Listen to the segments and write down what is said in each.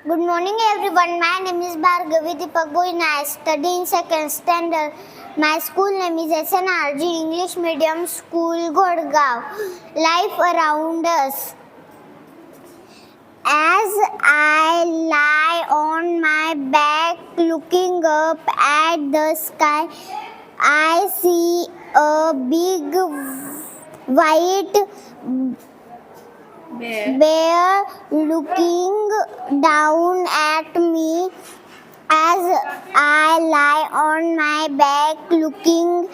Good morning everyone. My name is Bhargavi Deepak Boina. I study in second standard. My school name is SNRG English Medium School, Godgaon. Life around us. As I lie on my back looking up at the sky, I see a big white bear looking down at me. As I lie on my back looking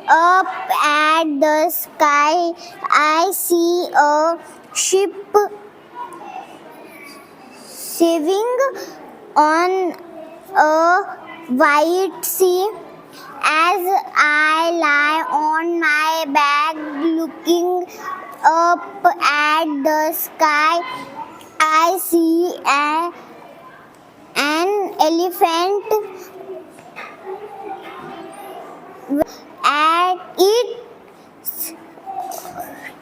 up at the sky, I see a ship sailing on a white sea. As I lie on my back looking up at the sky, I see an elephant at its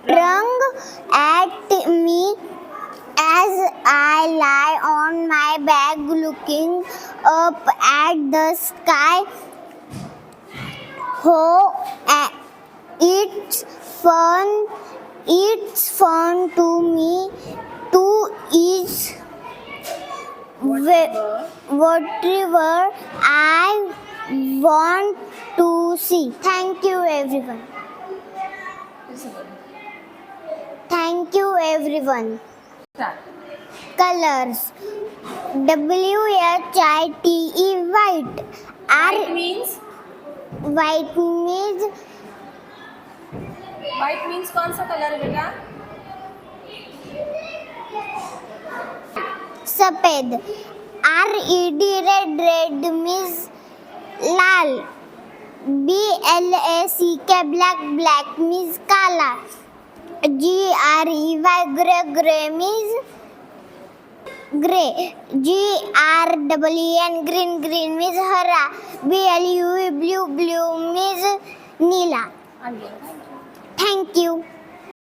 trunk at me. As I lie on my back looking up at the sky, it's fun to me to eat whatever I want to see. Thank you everyone. Thank you everyone. Colors. WHITE white. White means कौन सा colour है बेटा? सफेद. RED red means लाल. BLACK black means काला. GREY gray means grey. GREEN green means हरा. BLUE blue means Neela. Thank you.